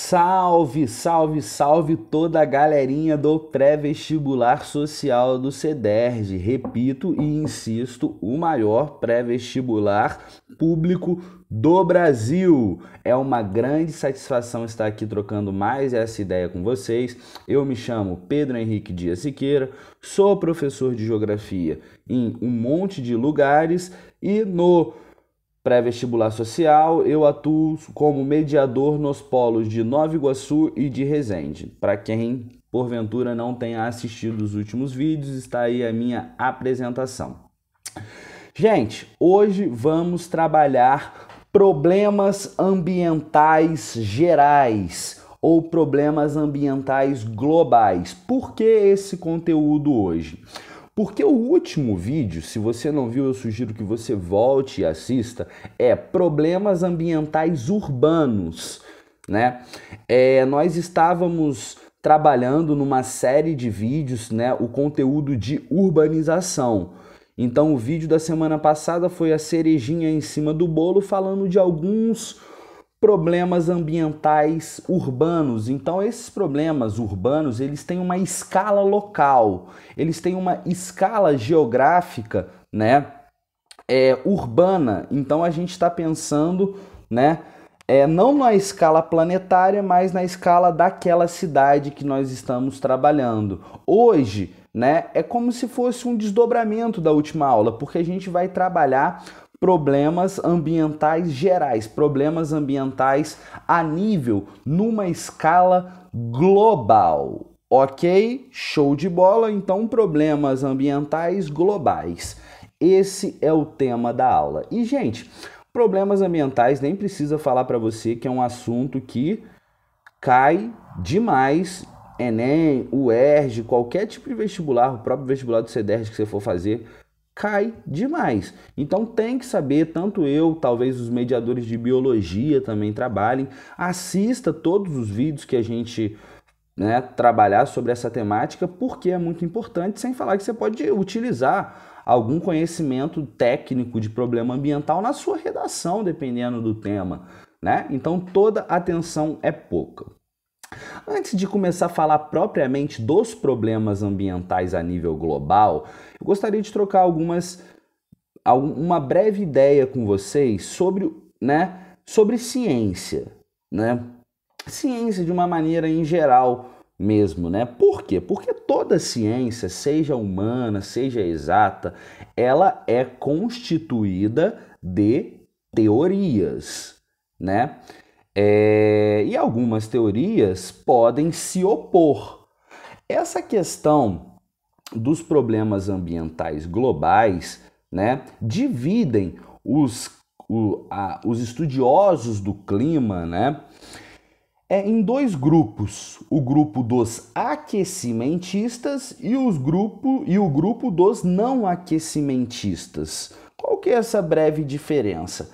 Salve, salve, salve toda a galerinha do pré-vestibular social do CEDERJ. Repito e insisto, o maior pré-vestibular público do Brasil. É uma grande satisfação estar aqui trocando mais essa ideia com vocês. Eu me chamo Pedro Henrique Dias Siqueira, sou professor de geografia em um monte de lugares e no pré-vestibular social, eu atuo como mediador nos polos de Nova Iguaçu e de Resende. Para quem, porventura, não tenha assistido os últimos vídeos, está aí a minha apresentação. Gente, hoje vamos trabalhar problemas ambientais gerais ou problemas ambientais globais. Por que esse conteúdo hoje? Porque o último vídeo, se você não viu, eu sugiro que você volte e assista, é problemas ambientais urbanos, né? Nós estávamos trabalhando numa série de vídeos, né, o conteúdo de urbanização. Então o vídeo da semana passada foi a cerejinha em cima do bolo, falando de alguns problemas ambientais urbanos. Então esses problemas urbanos, eles têm uma escala local, eles têm uma escala geográfica, né, urbana. Então a gente está pensando, né, não na escala planetária, mas na escala daquela cidade que nós estamos trabalhando. Hoje, né, é como se fosse um desdobramento da última aula, porque a gente vai trabalhar problemas ambientais gerais, problemas ambientais a nível, numa escala global, ok? Show de bola? Então, problemas ambientais globais. Esse é o tema da aula. E, gente, problemas ambientais, nem precisa falar para você que é um assunto que cai demais, Enem, UERJ, qualquer tipo de vestibular, o próprio vestibular do CEDERJ que você for fazer, cai demais. Então tem que saber, tanto eu, talvez os mediadores de biologia também trabalhem, assista todos os vídeos que a gente, né, trabalhar sobre essa temática, porque é muito importante, sem falar que você pode utilizar algum conhecimento técnico de problema ambiental na sua redação, dependendo do tema, né? Então toda atenção é pouca. Antes de começar a falar propriamente dos problemas ambientais a nível global, eu gostaria de trocar uma breve ideia com vocês sobre, né, sobre ciência, né? Ciência de uma maneira em geral mesmo, né? Por quê? Porque toda ciência, seja humana, seja exata, ela é constituída de teorias, né? E algumas teorias podem se opor. Essa questão dos problemas ambientais globais, né, dividem os estudiosos do clima, né, em dois grupos: o grupo dos aquecimentistas e o grupo dos não aquecimentistas. Qual que é essa breve diferença?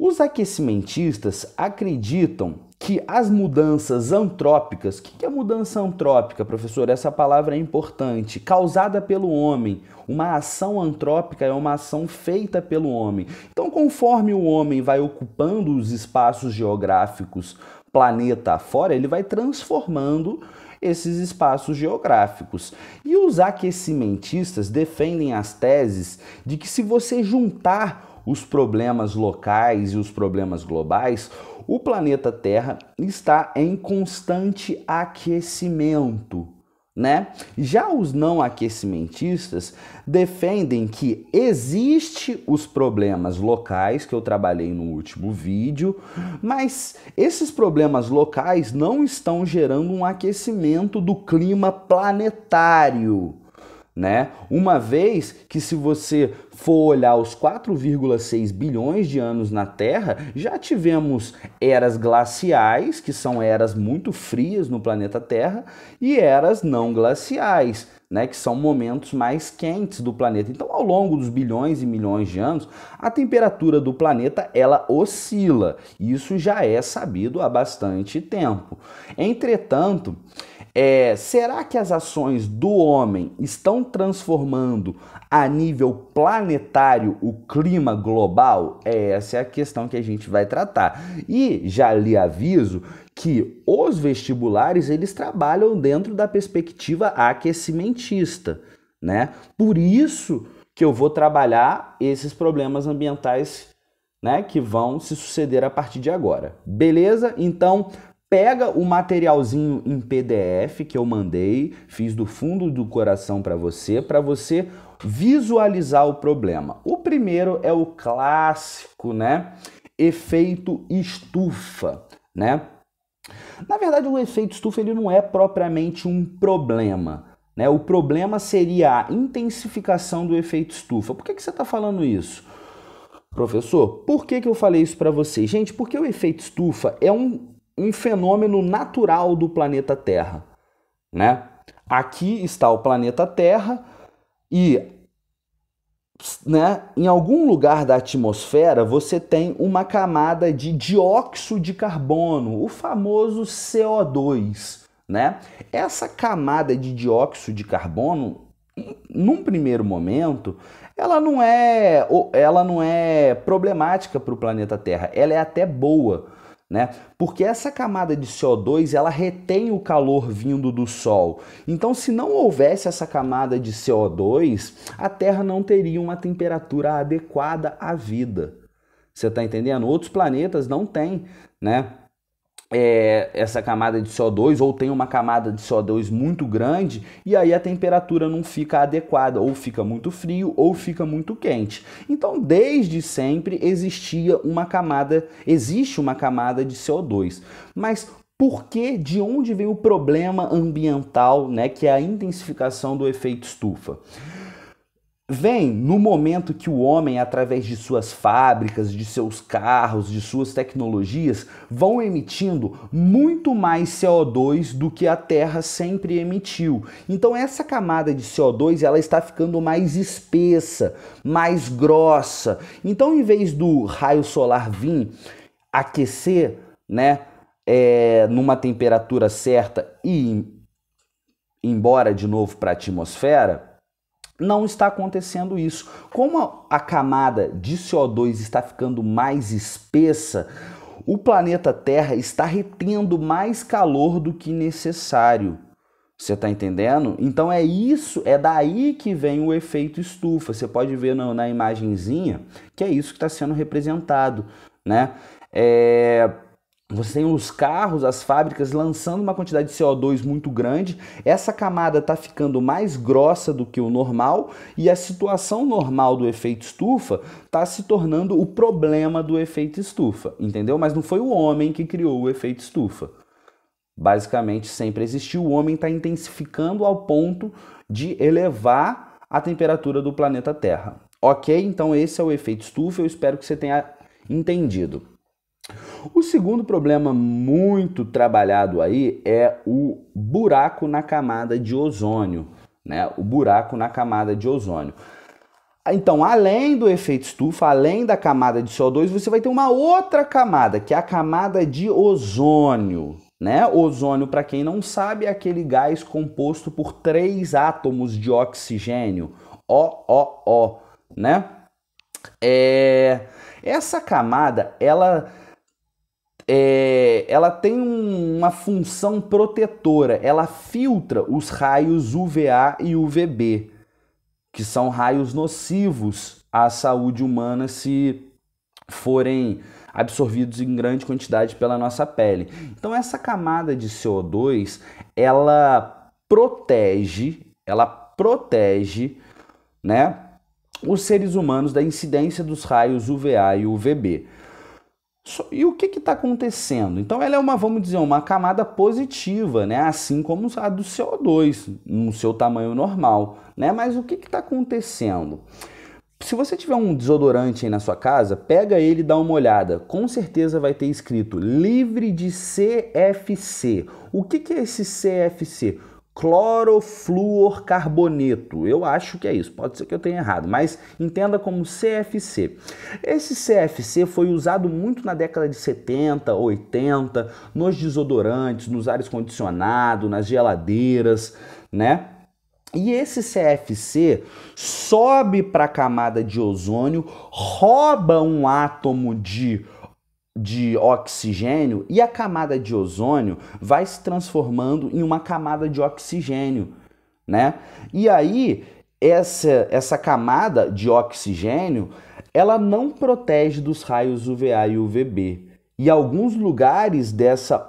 Os aquecimentistas acreditam que as mudanças antrópicas... O que é mudança antrópica, professor? Essa palavra é importante. Causada pelo homem. Uma ação antrópica é uma ação feita pelo homem. Então, conforme o homem vai ocupando os espaços geográficos planeta afora, ele vai transformando esses espaços geográficos. E os aquecimentistas defendem as teses de que, se você juntar os problemas locais e os problemas globais, o planeta Terra está em constante aquecimento, né? Já os não aquecimentistas defendem que existe os problemas locais, que eu trabalhei no último vídeo, mas esses problemas locais não estão gerando um aquecimento do clima planetário, né? Uma vez que, se você for olhar os 4,6 bilhões de anos na Terra, já tivemos eras glaciais, que são eras muito frias no planeta Terra, e eras não glaciais, né, que são momentos mais quentes do planeta. Então, ao longo dos bilhões e milhões de anos, a temperatura do planeta, ela oscila. Isso já é sabido há bastante tempo. Entretanto, Será que as ações do homem estão transformando a nível planetário o clima global? Essa é a questão que a gente vai tratar. E já lhe aviso que os vestibulares eles trabalham dentro da perspectiva aquecimentista, né? Por isso que eu vou trabalhar esses problemas ambientais, né, que vão se suceder a partir de agora. Beleza? Então, pega o materialzinho em PDF que eu mandei, fiz do fundo do coração para você visualizar o problema. O primeiro é o clássico, né? Efeito estufa, né? Na verdade, o efeito estufa ele não é propriamente um problema, né? O problema seria a intensificação do efeito estufa. Por que você está falando isso? Professor, por que eu falei isso para você? Gente, porque o efeito estufa é um fenômeno natural do planeta Terra, né? Aqui está o planeta Terra e, né, em algum lugar da atmosfera você tem uma camada de dióxido de carbono, o famoso CO2, né? Essa camada de dióxido de carbono, num primeiro momento, ela não é problemática para o planeta Terra, ela é até boa, né? Porque essa camada de CO2 ela retém o calor vindo do Sol. Então, se não houvesse essa camada de CO2, a Terra não teria uma temperatura adequada à vida. Você está entendendo? Outros planetas não têm, né? Essa camada de CO2 ou tem uma camada de CO2 muito grande e aí a temperatura não fica adequada, ou fica muito frio ou fica muito quente. Então, desde sempre existe uma camada de CO2. Mas de onde vem o problema ambiental, né, que é a intensificação do efeito estufa? Vem no momento que o homem, através de suas fábricas, de seus carros, de suas tecnologias, vão emitindo muito mais CO2 do que a Terra sempre emitiu. Então essa camada de CO2 ela está ficando mais espessa, mais grossa. Então, em vez do raio solar vir aquecer, né, numa temperatura certa e ir embora de novo para a atmosfera, não está acontecendo isso. Como a camada de CO2 está ficando mais espessa, o planeta Terra está retendo mais calor do que necessário. Você está entendendo? Então é daí que vem o efeito estufa. Você pode ver na imagenzinha que é isso que está sendo representado, né? Você tem os carros, as fábricas lançando uma quantidade de CO2 muito grande, essa camada está ficando mais grossa do que o normal e a situação normal do efeito estufa está se tornando o problema do efeito estufa, entendeu? Mas não foi o homem que criou o efeito estufa. Basicamente sempre existiu, o homem está intensificando ao ponto de elevar a temperatura do planeta Terra. Ok? Então esse é o efeito estufa, eu espero que você tenha entendido. O segundo problema muito trabalhado aí é o buraco na camada de ozônio, né? O buraco na camada de ozônio. Então, além do efeito estufa, além da camada de CO2, você vai ter uma outra camada, que é a camada de ozônio, né? Ozônio, para quem não sabe, é aquele gás composto por 3 átomos de oxigênio, O, né? Essa camada, ela tem uma função protetora, ela filtra os raios UVA e UVB, que são raios nocivos à saúde humana se forem absorvidos em grande quantidade pela nossa pele. Então essa camada de CO2, ela protege, né, os seres humanos da incidência dos raios UVA e UVB. E o que está acontecendo? Então ela é uma camada positiva, né? Assim como a do CO2, no seu tamanho normal, né? Mas o que está acontecendo? Se você tiver um desodorante aí na sua casa, pega ele e dá uma olhada. Com certeza vai ter escrito livre de CFC. O que é esse CFC? clorofluorcarboneto. Eu acho que é isso, pode ser que eu tenha errado, mas entenda como CFC. Esse CFC foi usado muito na década de 70, 80, nos desodorantes, nos ares condicionados, nas geladeiras, né? E esse CFC sobe para a camada de ozônio, rouba um átomo de oxigênio e a camada de ozônio vai se transformando em uma camada de oxigênio, né? E aí essa camada de oxigênio, ela não protege dos raios UVA e UVB. E alguns lugares dessa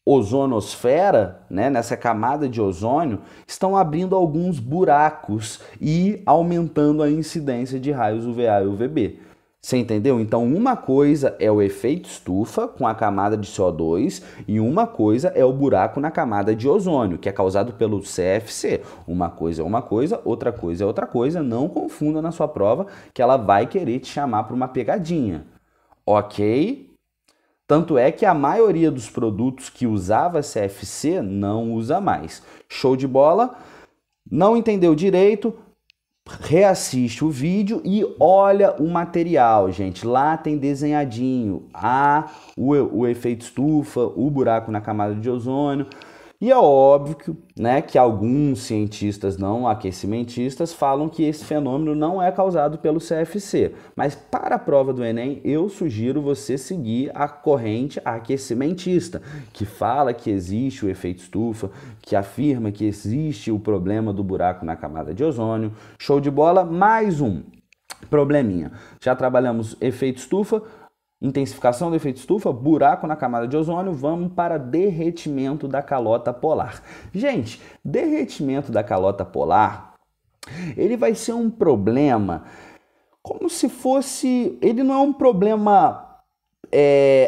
ozonosfera, né, nessa camada de ozônio, estão abrindo alguns buracos e aumentando a incidência de raios UVA e UVB. Você entendeu? Então, uma coisa é o efeito estufa com a camada de CO2 e uma coisa é o buraco na camada de ozônio, que é causado pelo CFC. Uma coisa é uma coisa, outra coisa é outra coisa. Não confunda na sua prova que ela vai querer te chamar para uma pegadinha. Ok? Tanto é que a maioria dos produtos que usava CFC não usa mais. Show de bola? Não entendeu direito? Reassiste o vídeo e olha o material, gente. Lá tem desenhadinho o efeito estufa, o buraco na camada de ozônio. E é óbvio, né, que alguns cientistas não aquecimentistas falam que esse fenômeno não é causado pelo CFC. Mas para a prova do Enem, eu sugiro você seguir a corrente aquecimentista, que fala que existe o efeito estufa, que afirma que existe o problema do buraco na camada de ozônio. Show de bola? Mais um probleminha. Já trabalhamos efeito estufa, intensificação do efeito estufa, buraco na camada de ozônio, vamos para derretimento da calota polar. Gente, derretimento da calota polar, ele vai ser um problema como se fosse... Ele não é um problema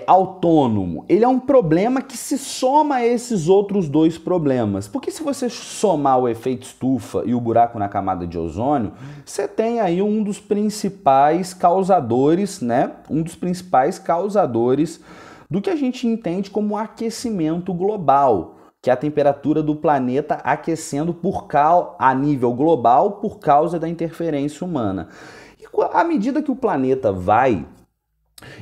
autônomo, ele é um problema que se soma a esses outros dois problemas. Porque se você somar o efeito estufa e o buraco na camada de ozônio, você tem aí um dos principais causadores, né? Um dos principais causadores do que a gente entende como aquecimento global, que é a temperatura do planeta aquecendo a nível global por causa da interferência humana. E à medida que o planeta vai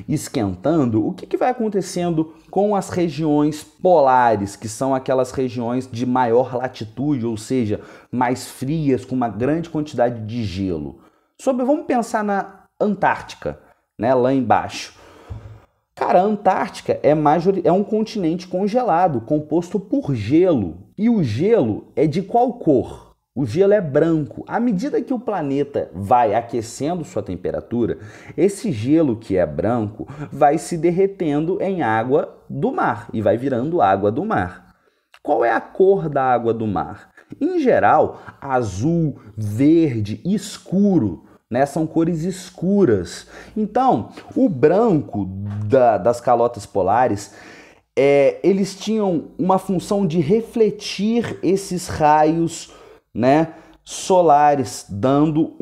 esquentando, o que vai acontecendo com as regiões polares, que são aquelas regiões de maior latitude, ou seja, mais frias, com uma grande quantidade de gelo? Vamos pensar na Antártica, né, lá embaixo. Cara, a Antártica é um continente congelado, composto por gelo. E o gelo é de qual cor? O gelo é branco. À medida que o planeta vai aquecendo sua temperatura, esse gelo que é branco vai se derretendo em água do mar e vai virando água do mar. Qual é a cor da água do mar? Em geral, azul, verde, escuro, né? São cores escuras. Então, o branco das calotas polares, eles tinham uma função de refletir esses raios, né, solares, dando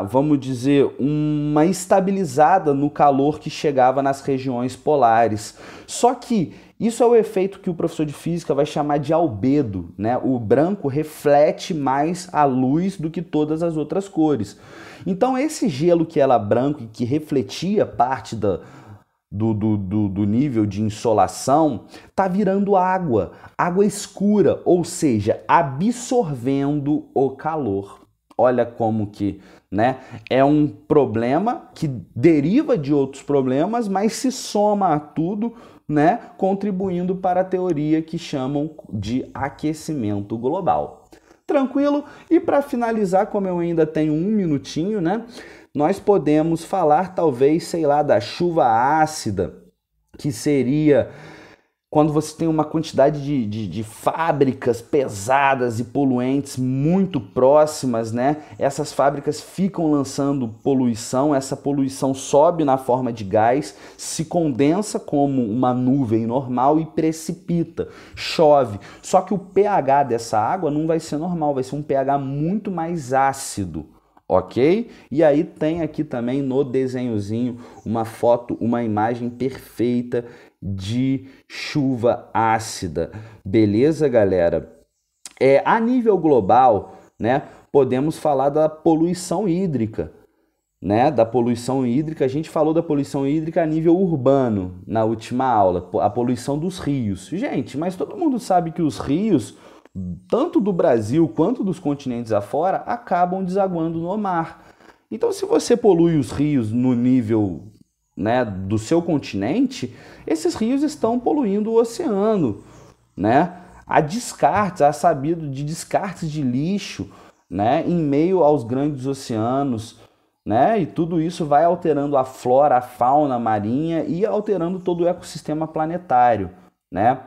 vamos dizer, uma estabilizada no calor que chegava nas regiões polares. Só que isso é o efeito que o professor de física vai chamar de albedo, né? O branco reflete mais a luz do que todas as outras cores. Então esse gelo que era branco e que refletia parte do nível de insolação, tá virando água escura, ou seja, absorvendo o calor. Olha como que, né, é um problema que deriva de outros problemas, mas se soma a tudo, né, contribuindo para a teoria que chamam de aquecimento global. Tranquilo? E para finalizar, como eu ainda tenho um minutinho, né, nós podemos falar, talvez, sei lá, da chuva ácida, que seria quando você tem uma quantidade de fábricas pesadas e poluentes muito próximas, né? Essas fábricas ficam lançando poluição, essa poluição sobe na forma de gás, se condensa como uma nuvem normal e precipita, chove. Só que o pH dessa água não vai ser normal, vai ser um pH muito mais ácido. Ok? E aí tem aqui também no desenhozinho uma foto, uma imagem perfeita de chuva ácida. Beleza, galera? A nível global, né, podemos falar da poluição hídrica, né, da poluição hídrica. A gente falou da poluição hídrica a nível urbano na última aula, a poluição dos rios. Gente, mas todo mundo sabe que os rios, tanto do Brasil quanto dos continentes afora, acabam desaguando no mar. Então, se você polui os rios no nível, né, do seu continente, esses rios estão poluindo o oceano, né? Há sabido de descartes de lixo, né, em meio aos grandes oceanos, né? E tudo isso vai alterando a flora, a fauna marinha e alterando todo o ecossistema planetário, né?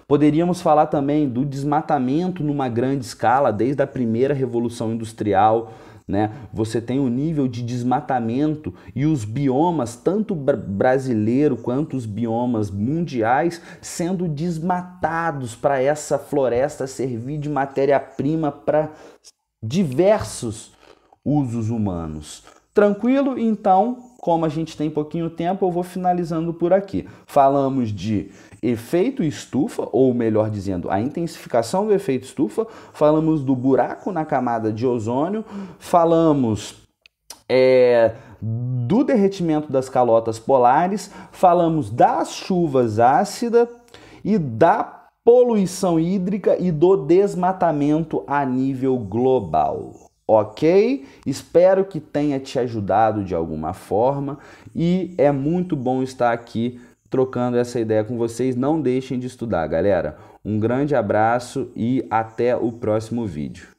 Poderíamos falar também do desmatamento numa grande escala, desde a primeira revolução industrial, né? Você tem o nível de desmatamento e os biomas, tanto brasileiro quanto os biomas mundiais, sendo desmatados para essa floresta servir de matéria-prima para diversos usos humanos. Tranquilo? Então, como a gente tem pouquinho tempo, eu vou finalizando por aqui. Falamos de efeito estufa, ou melhor dizendo, a intensificação do efeito estufa, falamos do buraco na camada de ozônio, falamos do derretimento das calotas polares, falamos das chuvas ácidas e da poluição hídrica e do desmatamento a nível global. Ok? Espero que tenha te ajudado de alguma forma e é muito bom estar aqui trocando essa ideia com vocês. Não deixem de estudar, galera. Um grande abraço e até o próximo vídeo.